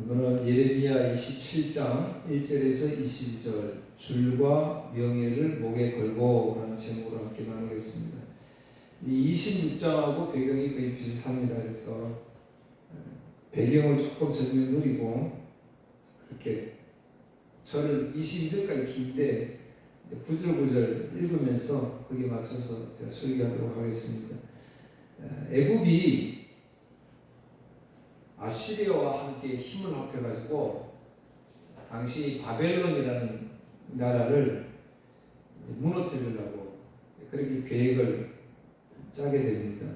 오늘은 예레미야 27장 1절에서 22절 줄과 명예를 목에 걸고 라는 제목으로 함께 나누겠습니다. 이 26장하고 배경이 거의 비슷합니다. 그래서 배경을 조금 설명드리고 그렇게 저를 22절까지 긴데 구절 읽으면서 거기에 맞춰서 제가 설교하도록 하겠습니다. 애굽이 아시리아와 함께 힘을 합해가지고 당시 바벨론이라는 나라를 무너뜨리려고 그렇게 계획을 짜게 됩니다.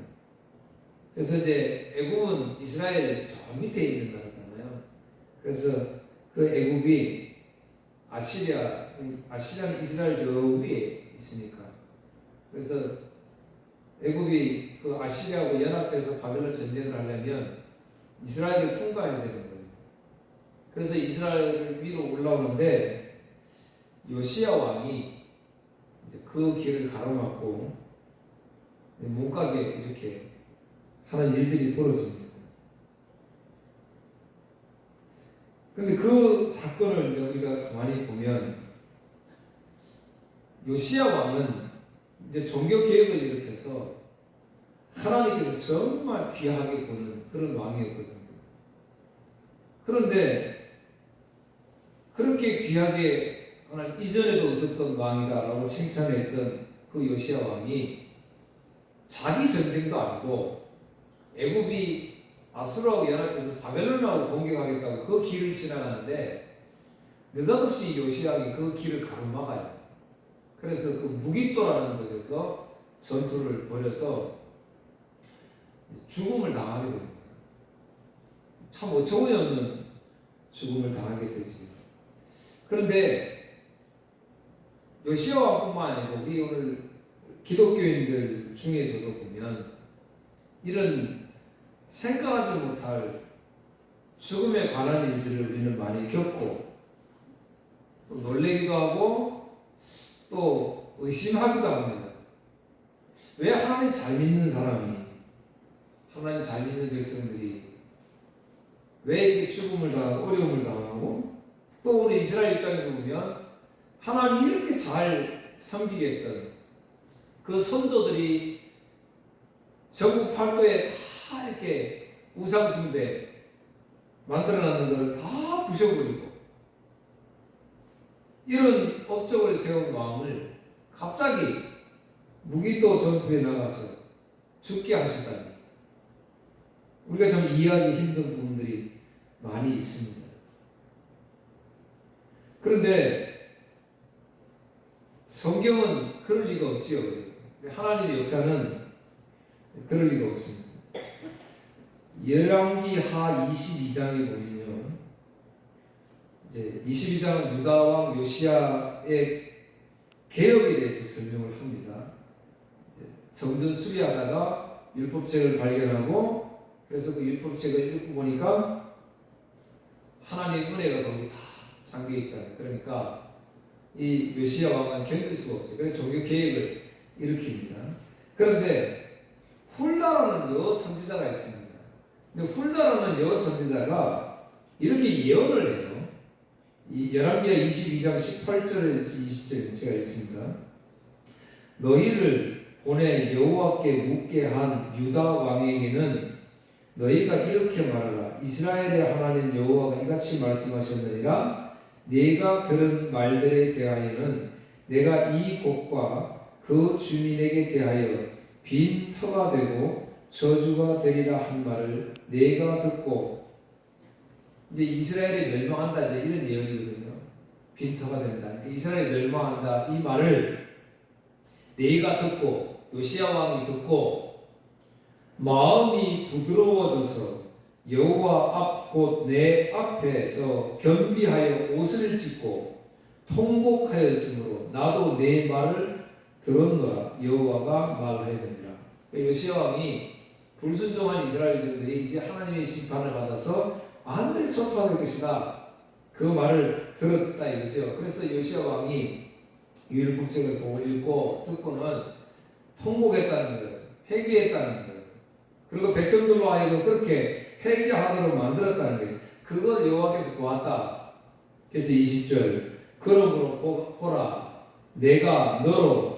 그래서 이제 애굽은 이스라엘 저 밑에 있는 나라잖아요. 그래서 그 애굽이 아시리아는 이스라엘 저 위에 있으니까, 그래서 애굽이 그 아시리아하고 연합해서 바벨론 전쟁을 하려면 이스라엘을 통과해야 되는 거예요. 그래서 이스라엘 위로 올라오는데 요시야 왕이 이제 그 길을 가로막고 못 가게 이렇게 하는 일들이 벌어집니다. 근데 그 사건을 이제 우리가 가만히 보면 요시야 왕은 이제 종교 개혁을 일으켜서 하나님께서 정말 귀하게 보는 그런 왕이었거든요. 그런데 그렇게 귀하게 하나님 이전에도 없었던 왕이다라고 칭찬했던 그 요시야 왕이 자기 전쟁도 아니고 애굽이 아수르하고 연합해서 바벨론하고 공격하겠다고 그 길을 지나가는데 느닷없이 요시야 왕이 그 길을 가로막아요. 그래서 그 무깃도라는 곳에서 전투를 벌여서 죽음을 당하게 됩니다. 참 어처구니 없는 죽음을 당하게 되지. 그런데 요시야 왕뿐만 아니고 우리 오늘 기독교인들 중에서도 보면 이런 생각하지 못할 죽음에 관한 일들을 우리는 많이 겪고 또 놀래기도 하고 또 의심하기도 합니다. 왜 하나님 잘 믿는 사람이, 하나님 잘 믿는 백성들이 왜 이렇게 죽음을 당하고 어려움을 당하고, 또 우리 이스라엘 입장에서 보면 하나님이 이렇게 잘 섬기게 했던 그 선조들이 전국 팔도에 다 이렇게 우상숭배 만들어놨는 것을 다 부셔버리고 이런 업적을 세운 왕을 갑자기 무기도 전투에 나가서 죽게 하시다니, 우리가 좀 이해하기 힘든 부분들이 많이 있습니다. 그런데 성경은 그럴 리가 없지요. 하나님의 역사는 그럴 리가 없습니다. 열왕기하 22장에 보면요, 이제 22장은 유다 왕 요시야의 개혁에 대해서 설명을 합니다. 성전 수리하다가 율법책을 발견하고, 그래서 그 율법책을 읽고 보니까 하나님의 은혜가 거기 다 잠겨 있잖아요. 그러니까 이 요시야 왕은 견딜 수가 없어요. 그래서 종교 개혁을 일으킵니다. 그런데 훌다라는 여 선지자가 있습니다. 근데 훌다라는 여 선지자가 이렇게 예언을 해요. 이 열왕기하 22장 18절에서 20절에 제가 있습니다. 너희를 보내 여호와께 묻게 한 유다 왕에게는 너희가 이렇게 말하라. 이스라엘의 하나님 여호와가 이같이 말씀하셨느니라. 네가 들은 말들에 대하여는 내가 이 곳과 그 주민에게 대하여 빈 터가 되고 저주가 되리라 한 말을 네가 듣고, 이제 이스라엘이 멸망한다, 이제 이런 예언이거든요. 빈 터가 된다. 이스라엘이 멸망한다, 이 말을 네가 듣고, 요시야 왕이 듣고 마음이 부드러워져서 여호와 앞 곧 내 앞에서 겸비하여 옷을 찢고 통곡하였으므로 나도 내 말을 들었노라. 여호와가 말하였느니라. 요시야 왕이 불순종한 이스라엘 백성들이 이제 하나님의 심판을 받아서 완전히 초토화될 것이다, 그 말을 들었다 이거죠. 그래서 요시야 왕이 율법책을 보고 읽고 듣고는 통곡했다는 거예요. 회개했다는 거예요. 그리고 백성들로 하여금 그렇게 회개하도록 만들었다는 거예요. 그걸 여호와께서 보았다. 그래서 20절 그러므로 보라 내가 너로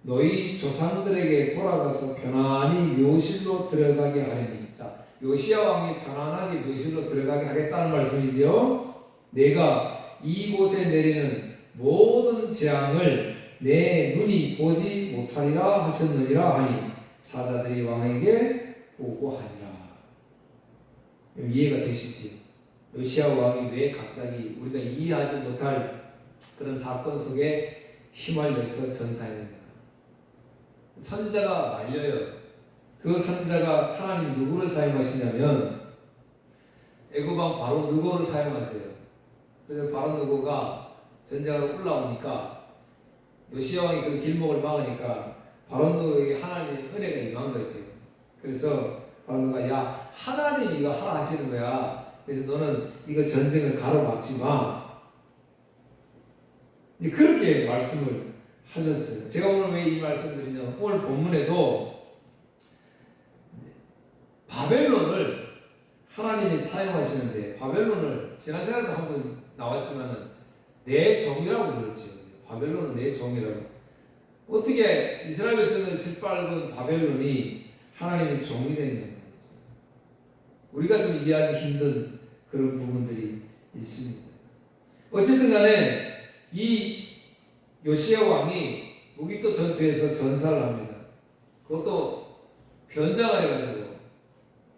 너희 조상들에게 돌아가서 편안히 묘실로 들어가게 하리니. 자, 요시야 왕이 편안하게 묘실로 들어가게 하겠다는 말씀이지요. 내가 이곳에 내리는 모든 재앙을 내 눈이 보지 못하리라 하셨느니라 하니 사자들이 왕에게 보고하니라. 이해가 되시지? 요시야 왕이 왜 갑자기 우리가 이해하지 못할 그런 사건 속에 휘말려서 전사했는가? 선지자가 말려요. 그 선지자가 하나님 누구를 사용하시냐면 애굽왕 바로 느고를 사용하세요. 그래서 바로 느고가 전쟁으로 올라오니까 요시야 왕이 그 길목을 막으니까 바로 느고에게 하나님의 은혜가 임한 거지. 그래서 바로 느고가 야 하나님이 이거 하라 하시는 거야. 그래서 너는 이거 전쟁을 가로막지 마. 이제 그렇게 말씀을 하셨어요. 제가 오늘 왜 이 말씀을 드리냐면 오늘 본문에도 바벨론을 하나님이 사용하시는데 바벨론을 지난 시간에도 한번 나왔지만 내 종이라고 불렀지요. 바벨론은 내 종이라고. 어떻게 이스라엘 백성을 짓밟은 바벨론이 하나님의 종이 됐냐는 거죠. 우리가 좀 이해하기 힘든 그런 부분들이 있습니다. 어쨌든 간에 이 요시야 왕이 무기토 전투에서 전사를 합니다. 그것도 변장을 해가지고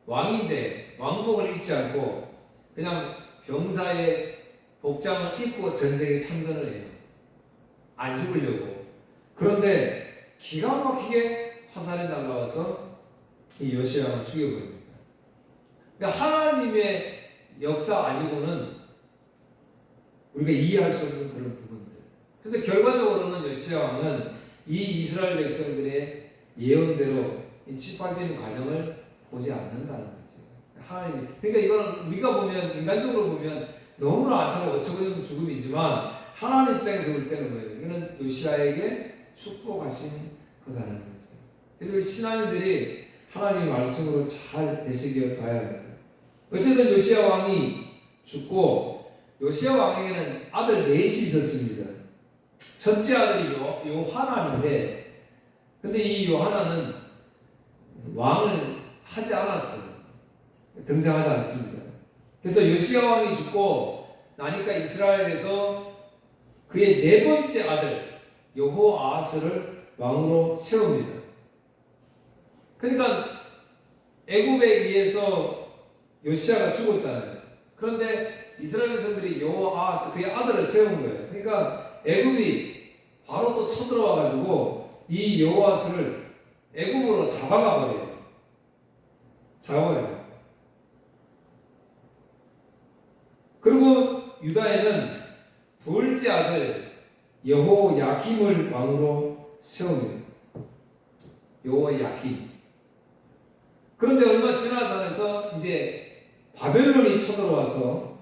왕인데 왕복을 입지 않고 그냥 병사의 복장을 입고 전쟁에 참전을 해요. 안 죽으려고. 그런데 기가 막히게 화살이 날라와서 이 요시야 왕을 죽여버립니다. 그러니까 하나님의 역사 아니고는 우리가 이해할 수 없는 그런 부분들. 그래서 결과적으로는 요시야 왕은 이 이스라엘 백성들의 예언대로 이 짓밟히는 과정을 보지 않는다는 거죠. 하나님. 그러니까 이거는 우리가 보면 인간적으로 보면 너무나 안타고 어처구니 죽음이지만 하나님 입장에서 볼 때는 뭐예요? 이거는 요시야에게 축복하신 거다라는 거죠. 그래서 우리 신앙인들이 하나님의 말씀으로 잘 되새겨 봐야 합니다. 어쨌든 요시야 왕이 죽고 요시야 왕에게는 아들 넷이 있었습니다. 첫째 아들이 요하난인데 근데 이 요하난은 왕을 하지 않았어요. 등장하지 않습니다. 그래서 요시야 왕이 죽고 나니까 이스라엘에서 그의 네 번째 아들 여호아하스를 왕으로 세웁니다. 그러니까 애굽에 의해서 요시야가 죽었잖아요. 그런데 이스라엘 백성들이 여호아하스 그의 아들을 세운 거예요. 그러니까 애굽이 바로 또 쳐들어와 가지고 이 여호아스를 애굽으로 잡아가 버려요. 잡아버려요. 그리고 유다에는 둘째 아들 여호야김을 왕으로 세웁니다. 여호야김. 그런데 얼마 지나지 않아서 이제 바벨론이 쳐들어와서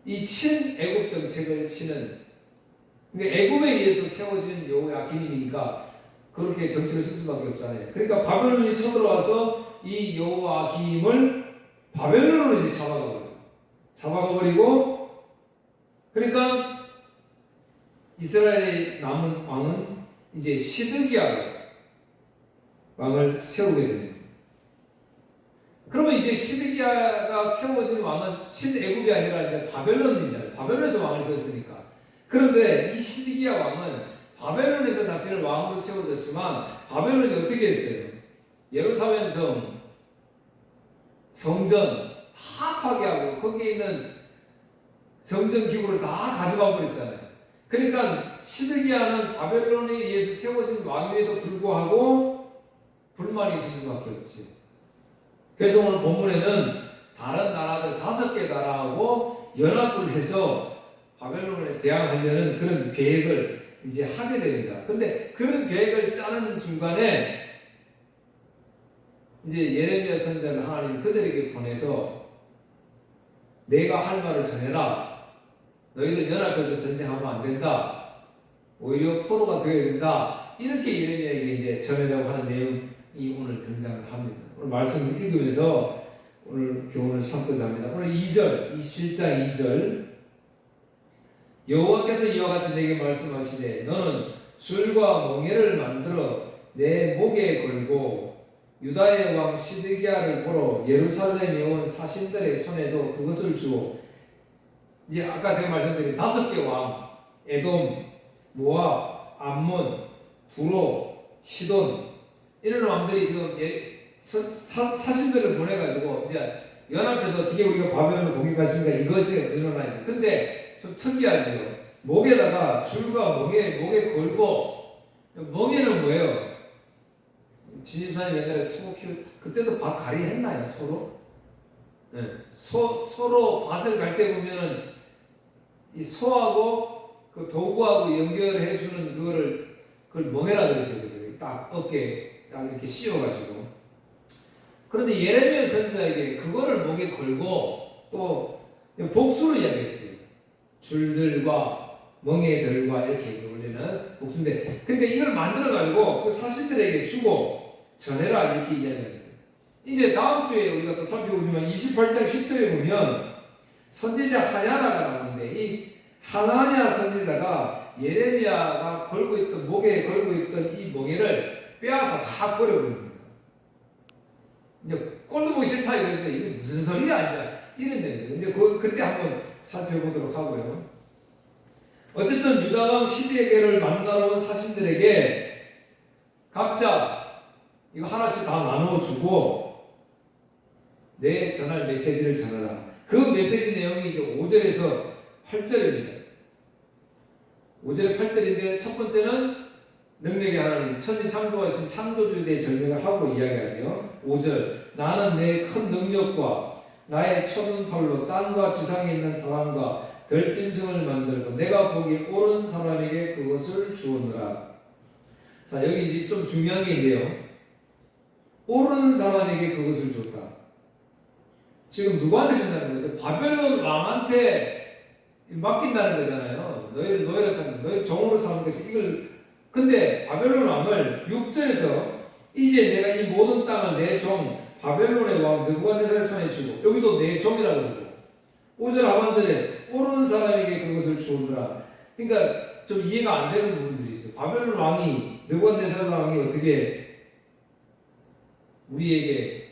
이 친애굽 정책을 치는, 그러니까 애굽에 의해서 세워진 여호야김이니까 그렇게 정책을 쓸 수밖에 없잖아요. 그러니까 바벨론이 쳐들어와서 이 여호야김을 바벨론으로 이제 잡아가버리고, 그러니까 이스라엘의 남은 왕은 이제 시드기야 왕을 세우게 됩니다. 그러면 이제 시드기야가 세워진 왕은 친애굽이 아니라 이제 바벨론이잖아요. 바벨론에서 왕을 세웠으니까. 그런데 이 시드기야 왕은 바벨론에서 자신을 왕으로 세워졌지만 바벨론이 어떻게 했어요? 예루살렘 성전 다 파괴하고 거기에 있는 성전 기구를 다 가져가 버렸잖아요. 그러니까 시드기야는 바벨론에 의해서 세워진 왕임에도 불구하고 불만이 있을 수밖에 없지. 그래서 오늘 본문에는 다른 나라들 5개 나라하고 연합을 해서 바벨론에 대항하려는 그런 계획을 이제 하게 됩니다. 근데 그 계획을 짜는 순간에 이제 예레미야 선지자를 하나님 그들에게 보내서 내가 할 말을 전해라. 너희들 연합해서 전쟁하면 안 된다. 오히려 포로가 되어야 된다. 이렇게 예레미야에게 이제 전하려고 하는 내용이 오늘 등장을 합니다. 오늘 말씀을 읽으면서 오늘 교훈을 삼고자 합니다. 오늘 2절, 27장 2절. 여호와께서 이와 같이 내게 말씀하시되 너는 줄과 멍에를 만들어 내 목에 걸고 유다의 왕 시드기야를 보러 예루살렘에 온 사신들의 손에도 그것을 주어. 이제 아까 제가 말씀드린 5개 왕, 에돔, 모압, 암몬, 두로, 시돈, 이런 왕들이 지금 사신들을 보내가지고 이제 연합해서 어떻게 우리가 바벨론을 공격하신가 이거지 일어나지. 근데 좀 특이하죠. 목에다가 줄과 목에 걸고. 멍에는 뭐예요? 지집사님 옛날에 소 그때도 밭 가리 했나요? 소로? 네. 소로 밭을 갈 때 보면은 이 소하고 그 도구하고 연결해 주는 그걸 멍에라 그러죠. 딱 어깨에 딱 이렇게 씌워가지고. 그런데 예레미야 선지자에게 그거를 목에 걸고 또 복수로 이야기했어요. 줄들과 멍에들과 이렇게 이제 원래는 복수인데, 그러니까 이걸 만들어가지고 그 사신들에게 주고 전해라 이렇게 이야기합니다. 이제 다음 주에 우리가 또 살펴보면 28장 10절에 보면 선지자 하나냐가 나오는데, 이 하나냐 선지자가 예레미야가 걸고 있던 목에 걸고 있던 이 멍에를 빼앗아 다 버려버립니다. 이제 꼴도 보기 싫다 이러죠. 이게 무슨 소리야 이제 이런데 이제 그때 한번 살펴보도록 하고요. 어쨌든 유다왕 시드기야를 만나러 온 사신들에게 각자 이거 하나씩 다 나누어 주고 내 전할 메시지를 전하라. 그 메시지 내용이 이제 5절에서 8절입니다. 5절에 8절인데 첫 번째는 능력의 하나님, 천지창조하신 창조주에 대해 설명을 하고 이야기하죠. 5절, 나는 내 큰 능력과 나의 쳐둔 팔로 땅과 지상에 있는 사람과 들짐승을 만들고 내가 보기에 옳은 사람에게 그것을 주었노라. 자, 여기 이제 좀 중요한 게 있는데요. 옳은 사람에게 그것을 줬다. 지금 누구한테 준다는 거죠? 바벨론 왕한테 맡긴다는 거잖아요. 너희를 노예로 삼는, 너희를 종으로 삼는 것이 이걸. 근데 바벨론 왕을 6절에서 이제 내가 이 모든 땅을 내 종 바벨론의 왕 느부갓네살 손에 주고, 여기도 내 종이라고 그러고 5절 하반절에 옳은 사람에게 그것을 주었노라. 그러니까 좀 이해가 안 되는 부분들이 있어요. 바벨론 왕이, 느부갓네살 왕이 어떻게 우리에게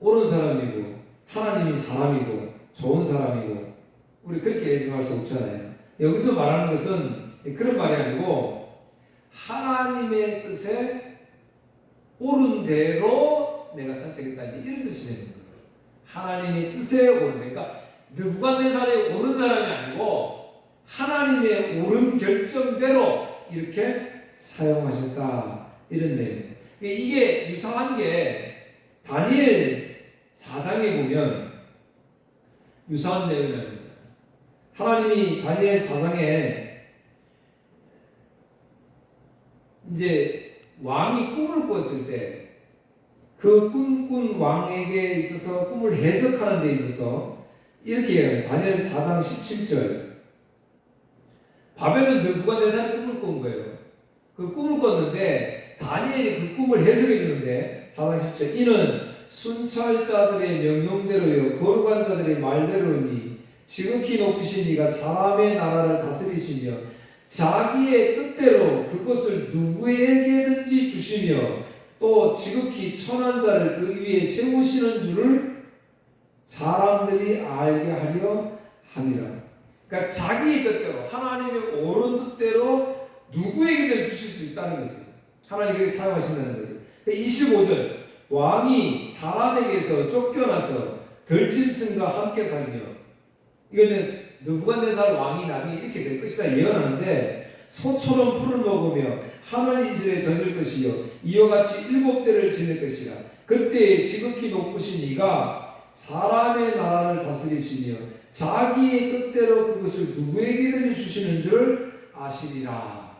옳은 사람이고 하나님이 사람이고 좋은 사람이고, 우리 그렇게 해석할 수 없잖아요. 여기서 말하는 것은 그런 말이 아니고 하나님의 뜻에 옳은 대로 내가 선택했다, 이런 뜻이 되는 거예요. 하나님의 뜻에 옳은, 그러니까 느부갓네살이 옳은 사람이 아니고 하나님의 옳은 결정대로 이렇게 사용하셨다, 이런 내용입니다. 이게 유사한 게 다니엘 4장에 보면 유사한 내용입니다. 하나님이 다니엘 4장에 이제 왕이 꿈을 꿨을 때 그 꿈꾼 왕에게 있어서 꿈을 해석하는 데 있어서 이렇게 해요. 다니엘 4장 17절. 바벨론 느부갓네살이 꿈을 꾼 거예요. 그 꿈을 꿨는데 다니엘이 그 꿈을 해석해 주는데 4장 10절. 이는 순찰자들의 명령대로요 거룩한 자들의 말대로니 지극히 높으신 이가 사람의 나라를 다스리시며 자기의 뜻대로 그것을 누구에게든지 주시며 또 지극히 천한 자를 그 위에 세우시는 줄을 사람들이 알게 하려 함이라. 그러니까 자기의 뜻대로, 하나님의 옳은 뜻대로 누구에게든 주실 수 있다는 거지. 하나님이 사용하신다는 거죠. 25절, 왕이 사람에게서 쫓겨나서 들짐승과 함께 살며, 이거는 느부갓네살 왕이 나중에 이렇게 될 것이다 예언하는데, 소처럼 풀을 먹으며 하늘 이슬에 젖을 것이요 이와 같이 7대를 지낼 것이라. 그때 지극히 높으신 이가 사람의 나라를 다스리시며 자기의 뜻대로 그것을 누구에게든지 주시는 줄 아시리라.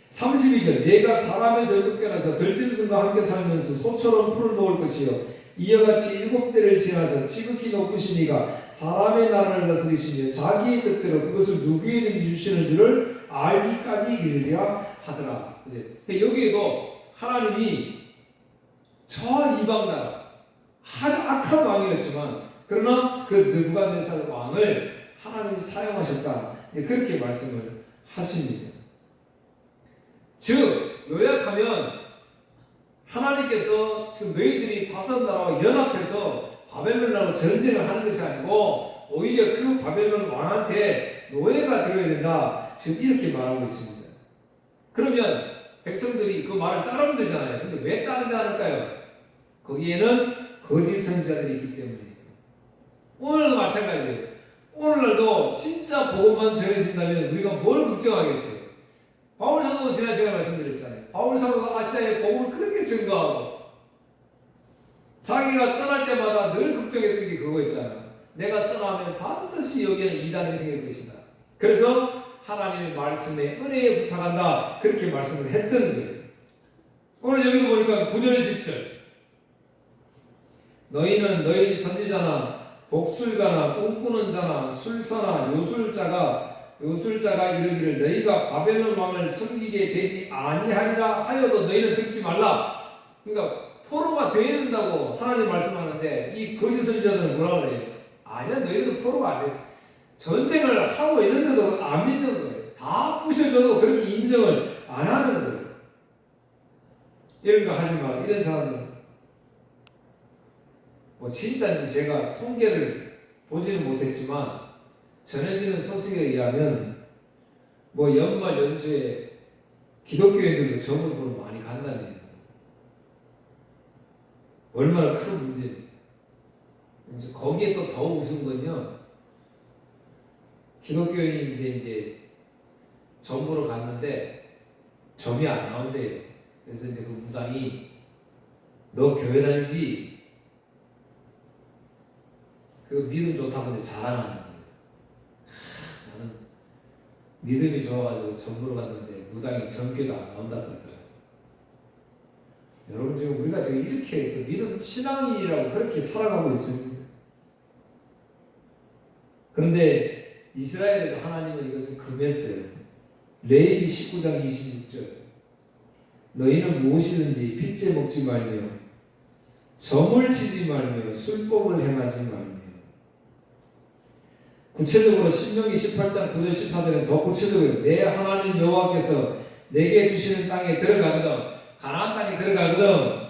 32절, 내가 사람에서 쫓겨나서 들짐승과 함께 살면서 소처럼 풀을 먹을 것이요 이와 같이 7대를 지나서 지극히 높으신 이가 사람의 나라를 다스리시며 자기의 뜻대로 그것을 누구에든지 주시는 줄을 알기까지 이르리라 하더라. 이제 여기에도 하나님이 저 이방 나라, 아주 악한 왕이었지만 그러나 그 느부갓네살 왕을 하나님이 사용하셨다. 그렇게 말씀을 하십니다. 즉 요약하면 하나님께서 지금 너희들이 다섯 나라와 연합해서 바벨론하고 전쟁을 하는 것이 아니고 오히려 그 바벨론 왕한테 노예가 되어야 된다. 지금 이렇게 말하고 있습니다. 그러면 백성들이 그 말을 따르면 되잖아요. 근데 왜 따르지 않을까요? 거기에는 거짓 선지자들이 있기 때문이에요. 오늘도 마찬가지예요. 오늘날도 진짜 복음만 전해진다면 우리가 뭘 걱정하겠어요? 바울 사도도 지난 시간에 말씀드렸잖아요. 바울 사도가 아시아에 복음을 그렇게 증거하고 자기가 떠날 때마다 늘 걱정했던 게 그거였잖아요. 내가 떠나면 반드시 여기에는 이단이 생길 것이다. 그래서 하나님의 말씀에 은혜에 부탁한다. 그렇게 말씀을 했던 거예요. 오늘 여기도 보니까 9절 10절 너희는 너희 선지자나 복술가나 꿈꾸는 자나 술사나 요술자가 이르기를 너희가 바벨론 왕을 섬기게 되지 아니하리라 하여도 너희는 듣지 말라. 그러니까 포로가 되어야 된다고 하나님 말씀하는데 이 거짓 선지자들은 뭐라 그래요? 아니야, 너희들은 포로가 안 돼. 전쟁을 하고 있는데도 안 믿는 거예요. 다 부셔줘도 그렇게 인정을 안 하는 거예요. 이런 거 하지 마. 이런 사람은 뭐 진짜인지 제가 통계를 보지는 못했지만 전해지는 소식에 의하면 뭐 연말 연초에 기독교인들도 점을 보러 많이 간다네요. 얼마나 큰 문제입니까? 거기에 또 더 우스운 건요. 기독교인인데 이제 점 보러 갔는데 점이 안 나온대요. 그래서 이제 그 무당이 너 교회 다니지? 그 믿음 좋다고 이제 자랑하는 거예요. 나는 믿음이 좋아가지고 점 보러 갔는데 무당이 점괘도 안 나온다 그러더라고요. 여러분 지금 우리가 지금 이렇게 그 믿음 신앙이라고 그렇게 살아가고 있습니다. 그런데 이스라엘에서 하나님은 이것을 금했어요. 레위기 19장 26절 너희는 무엇이든지 빚제 먹지 말며 점을 치지 말며 술법을 행하지 말며 구체적으로 신명기 18장 9절 14절은 더 구체적으로 내 하나님 여호와께서 내게 주시는 땅에 들어가거든 가나안 땅에 들어가거든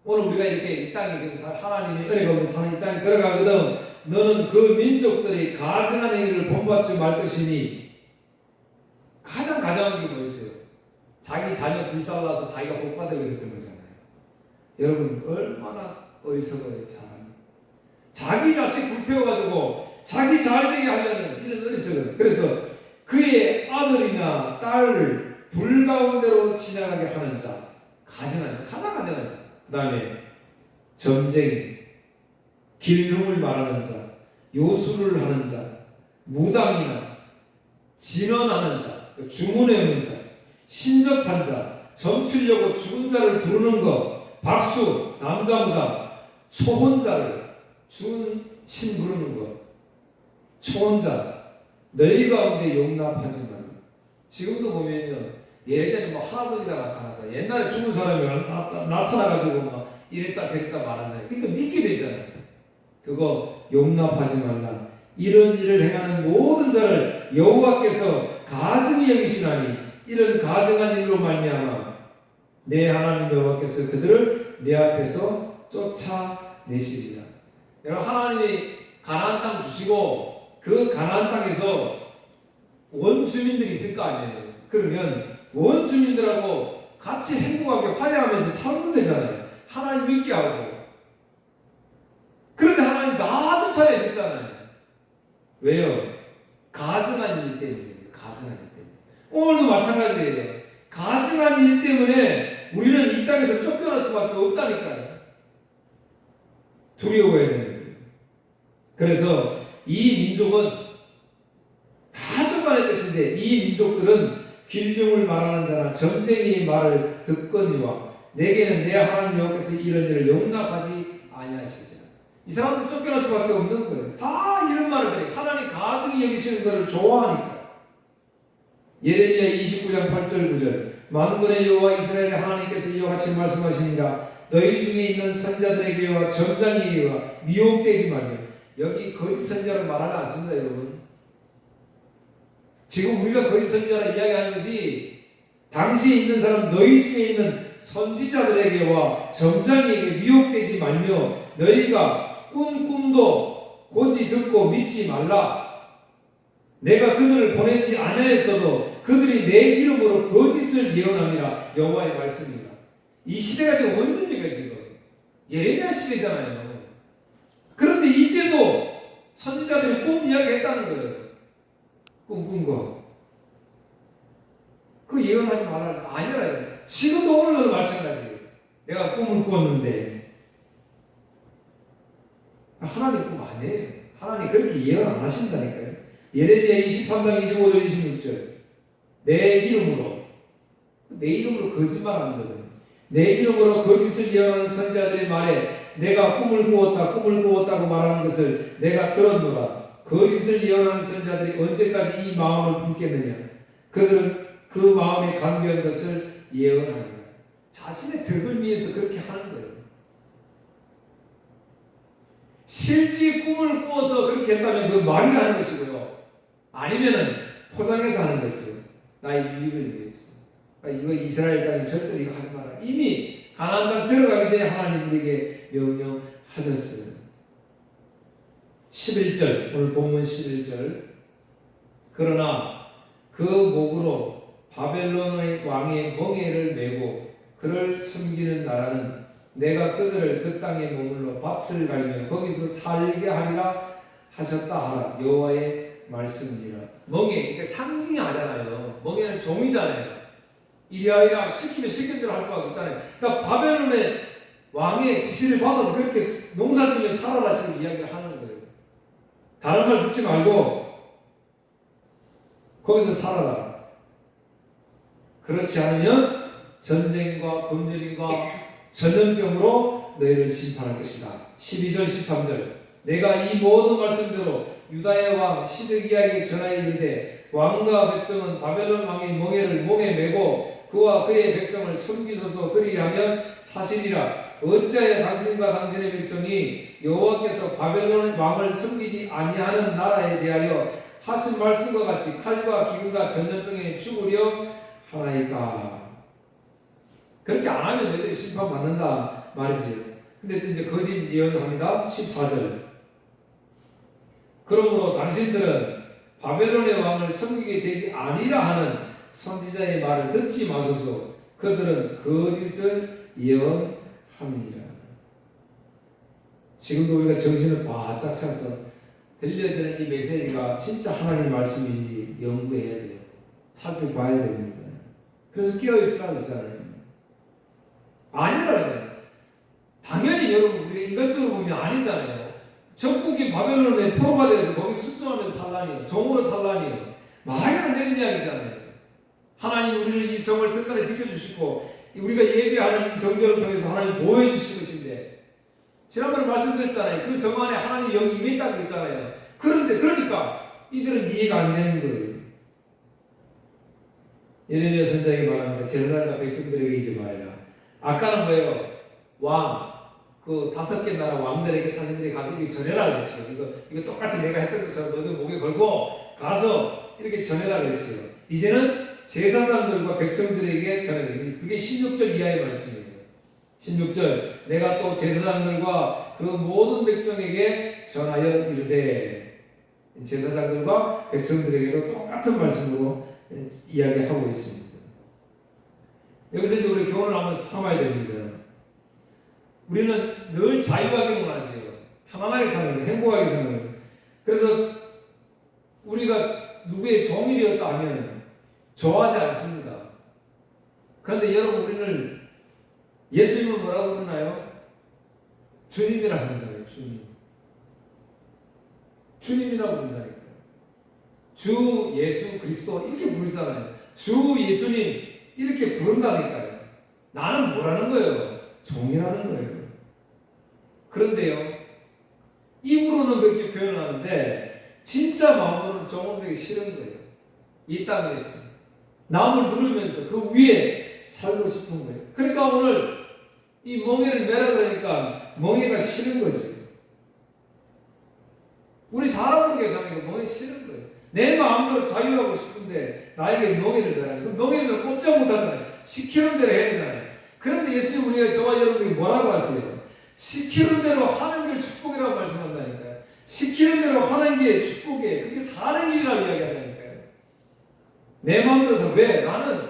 오늘 우리가 이렇게 이 땅에 지금 하나님의 은혜가 없는 사는 이 땅에 들어가거든 너는 그 민족들이 가증한 행위를 본받지 말 것이니 가장 가정한 게 뭐였어요? 자기 자녀 불살라서 자기가 복받으게 됐던 거잖아요. 여러분 얼마나 어리석어요. 자기 자식 불태워가지고 자기 잘되게 하려는 이런 어리석음. 그래서 그의 아들이나 딸을 불 가운데로 지나가게 하는 자, 가증한 자, 가장 가증한 자. 그 다음에 점쟁이, 길흉을 말하는 자, 요술을 하는 자, 무당이나 진언하는 자, 주문해오는 자, 신접한 자, 점치려고 죽은 자를 부르는 것, 박수, 남자 무당, 초혼자를 죽은 신 부르는 것, 초혼자, 너희 가운데 용납하지 말라. 지금도 보면요, 예전에 뭐 할아버지가 나타났다. 옛날에 죽은 사람이 나타나가지고 막 이랬다 저랬다 말하잖아요. 그러니까 믿게 되잖아요. 그거 용납하지 말라. 이런 일을 행하는 모든 자를 여호와께서 가증히 여기시나니 이런 가증한 일로 말미암아 내 하나님 여호와께서 그들을 내 앞에서 쫓아내시리라. 여러분 하나님이 가나안 땅 주시고 그 가나안 땅에서 원주민들이 있을 거 아니에요. 그러면 원주민들하고 같이 행복하게 화해하면서 살면 되잖아요. 하나님 믿게 하고. 그런데 하나님 다 쫓아내셨잖아요. 왜요? 가증한 일 때문이에요. 가증한 일 때문에. 오늘도 마찬가지예요. 가증한 일 때문에 우리는 이 땅에서 쫓겨날 수밖에 없다니까요. 두려워해야 되는 거예요. 그래서 이 민족은 다 쫓아낼 것인데 이 민족들은 길흉을 말하는 자나 점쟁이의 말을 듣거니와 내게는 내 하나님 여호와께서 이런 일을 용납하지 아니하시리라. 이 사람들 쫓겨날 수밖에 없는 거예요. 다 이런 말을 해요. 하나님 가증히 여기시는 것을 좋아하니까. 예레미야 29장 8절 9절 만군의 여호와 이스라엘의 하나님께서 이와 같이 말씀하시니라 너희 중에 있는 선자들에게와 점장에게와 미혹되지 말며. 여기 거짓 선자로 말하지 않습니다, 여러분. 지금 우리가 거짓 선자라 이야기하는 거지, 당시에 있는 사람, 너희 중에 있는 선지자들에게와 점장에게 미혹되지 말며 너희가 꿈도 고지 듣고 믿지 말라. 내가 그들을 보내지 아니하였어도 그들이 내 이름으로 거짓을 예언함이라. 여호와의 말씀입니다. 이 시대가 지금 언제입니까? 지금 예레미야 시대잖아요. 그런데 이때도 선지자들이 꿈 이야기했다는 거예요. 꿈꾼 거. 그 예언하지 말라. 아니라. 지금도 오늘도 마찬가지예요. 내가 꿈을 꾸었는데 하나님 꿈 아니에요. 하나님 그렇게 예언 안 하신다니까요. 예레미야 23장 25절 26절. 내 이름으로 거짓말하는 거거든. 내 이름으로 거짓을 예언하는 선지자들의 말에 내가 꿈을 꾸었다고 말하는 것을 내가 들었노라. 거짓을 예언하는 선지자들이 언제까지 이 마음을 품겠느냐. 그들은 그 마음에 간교한 것을 예언하느라. 자신의 덕을 위해서 그렇게 하는 거예요. 실제 꿈을 꾸어서 그렇게 했다면 그 말이 하는 것이고요. 아니면은 포장해서 하는 거죠. 나의 유익을 위해서. 그러니까 이거 이스라엘 땅에 절대로 이거 하지 마라. 이미 가나안 땅 들어가기 전에 하나님 우리에게 명령하셨어요. 11절, 오늘 본문 11절. 그러나 그 목으로 바벨론의 왕의 멍에를 메고 그를 섬기는 나라는 내가 그들을 그 땅에 머물러 밭을 갈며 거기서 살게 하리라 하셨다 하라. 여호와의 말씀이라. 멍에, 그러니까 상징이 하잖아요. 멍에는 종이잖아요. 이리하이라 시키면 시킨 대로 할 수가 없잖아요. 그러니까 바벨론의 왕의 지시를 받아서 그렇게 농사지며 살아라 지금 이야기를 하는 거예요. 다른 말 듣지 말고 거기서 살아라. 그렇지 않으면 전쟁과 굶주림과 전염병으로 너희를 심판할 것이다. 12절 13절. 내가 이 모든 말씀대로 유다의 왕 시드기야에게 전하여 이르되 왕과 백성은 바벨론 왕의 멍에를 목에 메고 그와 그의 백성을 섬기소서 그리하면 사실이라. 어찌하여 당신과 당신의 백성이 여호와께서 바벨론 왕을 섬기지 아니하는 나라에 대하여 하신 말씀과 같이 칼과 기근과 전염병에 죽으려 하나이까. 그렇게 안 하면 너희들이 심판받는다 말이지. 근데 또 이제 거짓 예언합니다. 14절. 그러므로 당신들은 바벨론의 왕을 섬기게 되지 아니라 하는 선지자의 말을 듣지 마소서. 그들은 거짓을 예언함이니라. 지금도 우리가 정신을 바짝 차서 들려지는 이 메시지가 진짜 하나님 말씀인지 연구해야 돼요. 살펴봐야 됩니다. 그래서 깨어있으라고 했잖아요. 아니라요. 당연히 여러분 우리가 인간적으로 보면 아니잖아요. 적국이 바벨론에 포로가 돼서 거기 숙성하면서 살라니요. 종으로 살라니요. 말이 안 되는 이야기잖아요. 하나님 우리를 이 성을 끝까지 지켜주시고 우리가 예배하는 이 성전을 통해서 하나님 보호해 주실 것인데 지난번에 말씀드렸잖아요. 그 성 안에 하나님 영이 임했다고 했잖아요. 그런데 그러니까 이들은 이해가 안 되는 거예요. 예레미야 선지자에게 말합니다. 제사장과 백성들에게 이제 말해라. 아까는 뭐예요? 왕, 그 5개 나라 왕들에게 사신들이 가서 이렇게 전해라 그랬죠. 이거 똑같이 내가 했던 것처럼 너도 목에 걸고 가서 이렇게 전해라 그랬죠. 이제는 제사장들과 백성들에게 전해라. 그게 16절 이하의 말씀이에요. 16절. 내가 또 제사장들과 그 모든 백성에게 전하여 이르되. 제사장들과 백성들에게도 똑같은 말씀으로 이야기하고 있습니다. 여기서 이제 우리 교훈을 한번 삼아야 됩니다. 우리는 늘 자유하게 원하지요. 편안하게 사는 거예요. 행복하게 사는 거예요. 그래서 우리가 누구의 종이 되었다 하면 좋아하지 않습니다. 그런데 여러분 우리는 예수님을 뭐라고 부르나요? 주님이라고 부르잖아요. 주님. 주님이라고 부른다니까요. 주 예수 그리스도 이렇게 부르잖아요. 주 예수님 이렇게 부른다니까요. 나는 뭐라는 거예요? 종이라는 거예요. 그런데요, 입으로는 그렇게 표현을 하는데 진짜 마음으로는 종은 되기 싫은 거예요. 이 땅에서 남을 누르면서 그 위에 살고 싶은 거예요. 그러니까 오늘 이 멍에를 매라 그러니까 멍에가 싫은 거지. 우리 사람으로 계산하니까 멍에 싫은 거예요. 내 마음대로 자유하고 싶은데 나에게 멍에를 매라니. 그럼 멍에면 꼼짝 못하잖아요. 시키는 대로 해야 되잖아요. 그런데 예수님 우리가 저와 여러분이 뭐라고 하세요? 시키는 대로 하는 게 축복이라고 말씀한다니까요. 시키는 대로 하는 게 축복이에요. 그게 사는 길이라고 이야기한다니까요. 내 마음대로 해서 왜? 나는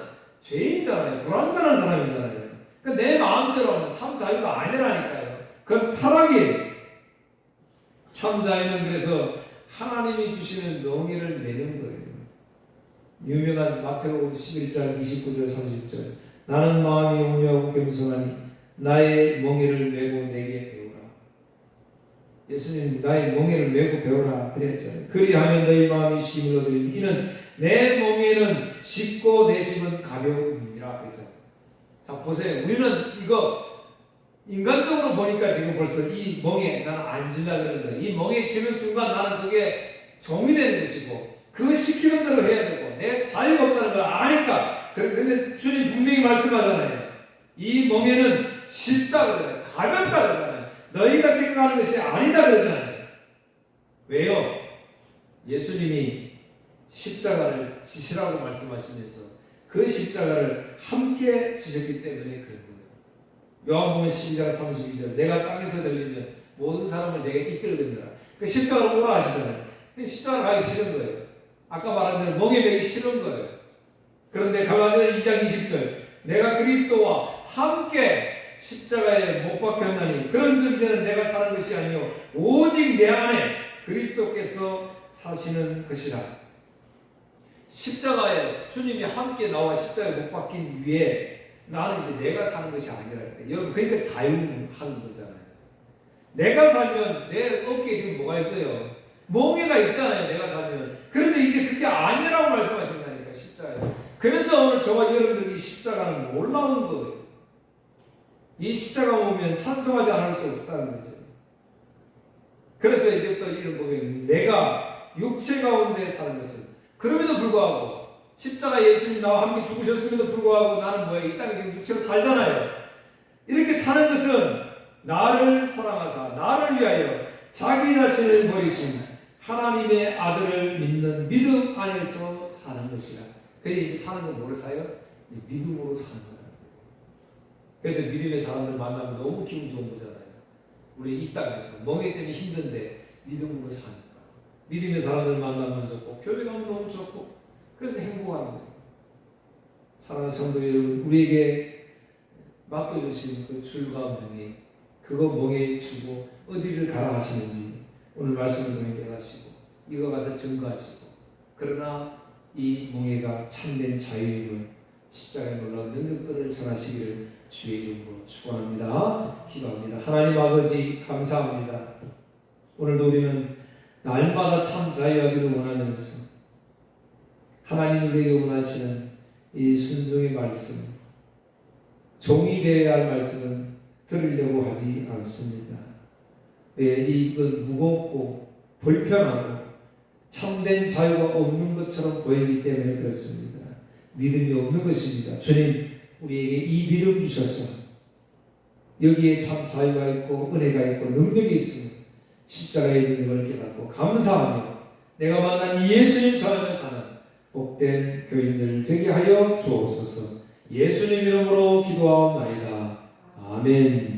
죄인이잖아요. 불완전한 사람이잖아요. 그러니까 내 마음대로는 참 자유가 아니라니까요. 그건 타락이에요. 참 자유는 그래서 하나님이 주시는 멍에를 매는 거예요. 유명한 마태복음 11장 29절 30절 나는 마음이 온유하고 겸손하니 나의 멍에를 메고 내게 배우라. 예수님 나의 멍에를 메고 배우라 그랬잖아요. 그리하면 너희 마음이 쉼을 얻으리니 이는 내 멍에는 쉽고 내 짐은 가벼움이라 그랬잖아요. 자 보세요. 우리는 이거 인간적으로 보니까 지금 벌써 이 멍에 나는 안 진다 그러는 거예요. 이 멍에 지는 순간 나는 그게 종이 되는 것이고 그 시키는 대로 해야 되고 내 자유가 없다는 걸 아니까. 그런데 주님 분명히 말씀하잖아요. 이 멍에는 쉽다 그러잖아요. 가볍다 그러잖아요. 너희가 생각하는 것이 아니다 그러잖아요. 왜요? 예수님이 십자가를 지시라고 말씀하시면서 그 십자가를 함께 지셨기 때문에 그런 거예요. 요한복음 12장 32절 내가 땅에서 들리면 모든 사람을 내게 이끌어낸다. 그 십자가로 오라 하시잖아요. 십자가로 가기 싫은 거예요. 아까 말한 대로 멍에 매기 싫은 거예요. 그런데 갈라디아 2장 20절 내가 그리스도와 함께 십자가에 못 박혔나니 그런즉 이제는 내가 사는 것이 아니요 오직 내 안에 그리스도께서 사시는 것이라. 십자가에 주님이 함께 나와 십자가에 못 박힌 위에 나는 이제 내가 사는 것이 아니라. 여러분 그러니까 자유하는 거잖아요. 내가 살면 내 어깨에 지금 뭐가 있어요? 멍에가 있잖아요. 내가 살면. 그런데 이제 그게 아니라고 말씀하신다니까 십자가에. 그래서 오늘 저와 여러분들이 십자가는 놀라운 거예요. 이 십자가 보면 찬송하지 않을 수 없다는 거죠. 그래서 이제 또 이런 보면 내가 육체 가운데 사는 것은 그럼에도 불구하고 십자가 예수님 나와 함께 죽으셨음에도 불구하고 나는 뭐예요? 이 땅에 지금 육체로 살잖아요. 이렇게 사는 것은 나를 사랑하사 나를 위하여 자기 자신을 버리신 하나님의 아들을 믿는 믿음 안에서 사는 것이라. 그래서 이제 사는 건 뭐를 사요? 믿음으로 사는 거예요. 그래서 믿음의 사람들 만나면 너무 기분 좋은 거잖아요. 우리 이 땅에서 멍에 때문에 힘든데 믿음으로 사니까. 믿음의 사람들 만나면 좋고 교회 가면 너무 좋고 그래서 행복한 거예요. 사랑하는 성도 여러분, 우리에게 맡겨주신 그 줄과 명예, 그거 멍에 주고 어디를 가라 하시는지 오늘 말씀을 통해 깨닫시고 이거 가서 증거하시고, 그러나 이 멍에가 참된 자유임을 십자가에 놀라운 능력들을 전하시기를 주의 이름으로 축원합니다. 기도합니다. 하나님 아버지 감사합니다. 오늘도 우리는 날마다 참 자유하기를 원하면서 하나님 우리에게 원하시는 이 순종의 말씀, 종이 되어야 할 말씀은 들으려고 하지 않습니다. 왜? 이건 무겁고 불편하고 참된 자유가 없는 것처럼 보이기 때문에 그렇습니다. 믿음이 없는 것입니다. 주님, 우리에게 이 믿음 주셔서 여기에 참 자유가 있고 은혜가 있고 능력이 있으니 십자가에 있는 걸 깨닫고 감사하며 내가 만난 이 예수님 전하며 사는 복된 교인들 되게 하여 주옵소서. 예수님 이름으로 기도하옵나이다. 아멘.